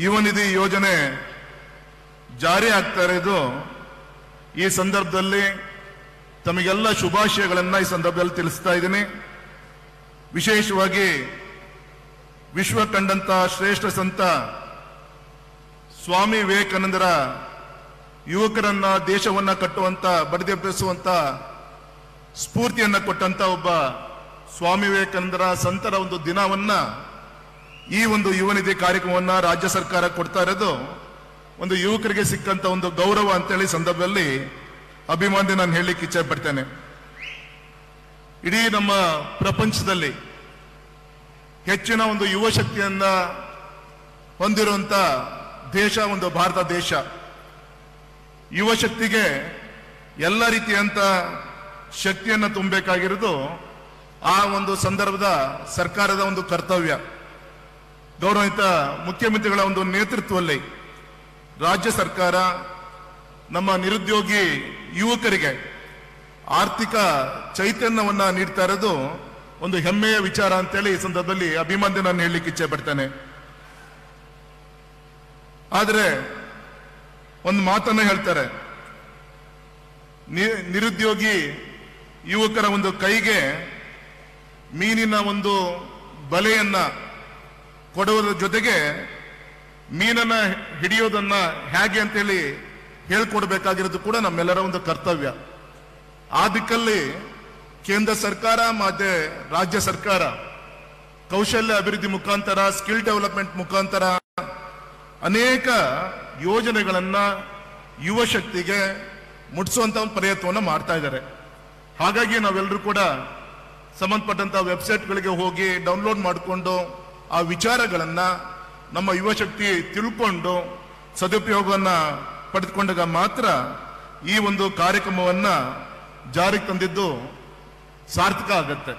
ಯುವ ನಿಧಿ ಯೋಜನೆ ಜಾರಿ ಆಗ್ತಾ ಇರೋದು ಈ ಸಂದರ್ಭದಲ್ಲಿ ತಮಗೆಲ್ಲ ಶುಭಾಶಯಗಳನ್ನು ಈ ಸಂದರ್ಭದಲ್ಲಿ ತಿಳಿಸ್ತಾ ಇದ್ದೀನಿ. ವಿಶೇಷವಾಗಿ ವಿಶ್ವ ಕಂಡಂತ ಶ್ರೇಷ್ಠ ಸಂತ ಸ್ವಾಮಿ ವಿವೇಕಾನಂದರ ಯುವಕರನ್ನ ದೇಶವನ್ನ ಕಟ್ಟುವಂತ ಬಡಿದೆಬ್ಬಿಸುವಂತ ಸ್ಫೂರ್ತಿಯನ್ನ ಕೊಟ್ಟಂತ ಒಬ್ಬ ಸ್ವಾಮಿ ವಿವೇಕಾನಂದರ ಸಂತರ ಒಂದು ದಿನವನ್ನ ಈ ಒಂದು ಯುವ ನಿಧಿ ಕಾರ್ಯಕ್ರಮವನ್ನ ರಾಜ್ಯ ಸರ್ಕಾರ ಕೊಡ್ತಾ ಇರೋದು ಒಂದು ಯುವಕರಿಗೆ ಸಿಕ್ಕಂತ ಒಂದು ಗೌರವ ಅಂತೇಳಿ ಸಂದರ್ಭದಲ್ಲಿ ಅಭಿಮಾನಿ ನಾನು ಹೇಳಲಿಕ್ಕೆ ಇಚ್ಛೆ ಪಡ್ತೇನೆ. ಇಡೀ ನಮ್ಮ ಪ್ರಪಂಚದಲ್ಲಿ ಹೆಚ್ಚಿನ ಒಂದು ಯುವ ಶಕ್ತಿಯನ್ನ ಹೊಂದಿರುವಂತ ದೇಶ ಒಂದು ಭಾರತ ದೇಶ. ಯುವ ಶಕ್ತಿಗೆ ಎಲ್ಲ ರೀತಿಯಂತ ಶಕ್ತಿಯನ್ನ ತುಂಬಬೇಕಾಗಿರೋದು ಆ ಒಂದು ಸಂದರ್ಭದ ಸರ್ಕಾರದ ಒಂದು ಕರ್ತವ್ಯ. ಗೌರವಿತ ಮುಖ್ಯಮಂತ್ರಿಗಳ ಒಂದು ನೇತೃತ್ವದಲ್ಲಿ ರಾಜ್ಯ ಸರ್ಕಾರ ನಮ್ಮ ನಿರುದ್ಯೋಗಿ ಯುವಕರಿಗೆ ಆರ್ಥಿಕ ಚೈತನ್ಯವನ್ನ ನೀಡ್ತಾ ಇರೋದು ಒಂದು ಹೆಮ್ಮೆಯ ವಿಚಾರ ಅಂತೇಳಿ ಈ ಸಂದರ್ಭದಲ್ಲಿ ಅಭಿಮಾನಿ ನಾನು ಹೇಳಲಿಕ್ಕೆ ಇಚ್ಛೆ ಪಡ್ತೇನೆ. ಆದರೆ ಒಂದು ಮಾತನ್ನ ಹೇಳ್ತಾರೆ, ನಿರುದ್ಯೋಗಿ ಯುವಕರ ಒಂದು ಕೈಗೆ ಮೀನಿನ ಒಂದು ಬಲೆಯನ್ನ ಕೊಡುವುದರ ಜೊತೆಗೆ ಮೀನನ್ನ ಹಿಡಿಯೋದನ್ನ ಹೇಗೆ ಅಂತೇಳಿ ಹೇಳ್ಕೊಡ್ಬೇಕಾಗಿರೋದು ಕೂಡ ನಮ್ಮೆಲ್ಲರ ಒಂದು ಕರ್ತವ್ಯ. ಆ ದಿಕ್ಕಲ್ಲಿ ಕೇಂದ್ರ ಸರ್ಕಾರ ಮತ್ತೆ ರಾಜ್ಯ ಸರ್ಕಾರ ಕೌಶಲ್ಯ ಅಭಿವೃದ್ಧಿ ಮುಖಾಂತರ, ಸ್ಕಿಲ್ ಡೆವಲಪ್ಮೆಂಟ್ ಮುಖಾಂತರ ಅನೇಕ ಯೋಜನೆಗಳನ್ನ ಯುವ ಶಕ್ತಿಗೆ ಮುಟ್ಟಿಸುವಂತ ಒಂದು ಪ್ರಯತ್ನವನ್ನು ಮಾಡ್ತಾ ಇದ್ದಾರೆ. ಹಾಗಾಗಿ ನಾವೆಲ್ಲರೂ ಕೂಡ ಸಂಬಂಧಪಟ್ಟಂತ ವೆಬ್ಸೈಟ್ಗಳಿಗೆ ಹೋಗಿ ಡೌನ್ಲೋಡ್ ಮಾಡಿಕೊಂಡು ಆ ವಿಚಾರಗಳನ್ನ ನಮ್ಮ ಯುವ ಶಕ್ತಿ ತಿಳ್ಕೊಂಡು ಸದುಪಯೋಗವನ್ನ ಪಡೆದುಕೊಂಡಾಗ ಮಾತ್ರ ಈ ಒಂದು ಕಾರ್ಯಕ್ರಮವನ್ನ ಜಾರಿಗೆ ತಂದಿದ್ದು ಸಾರ್ಥಕ ಆಗತ್ತೆ.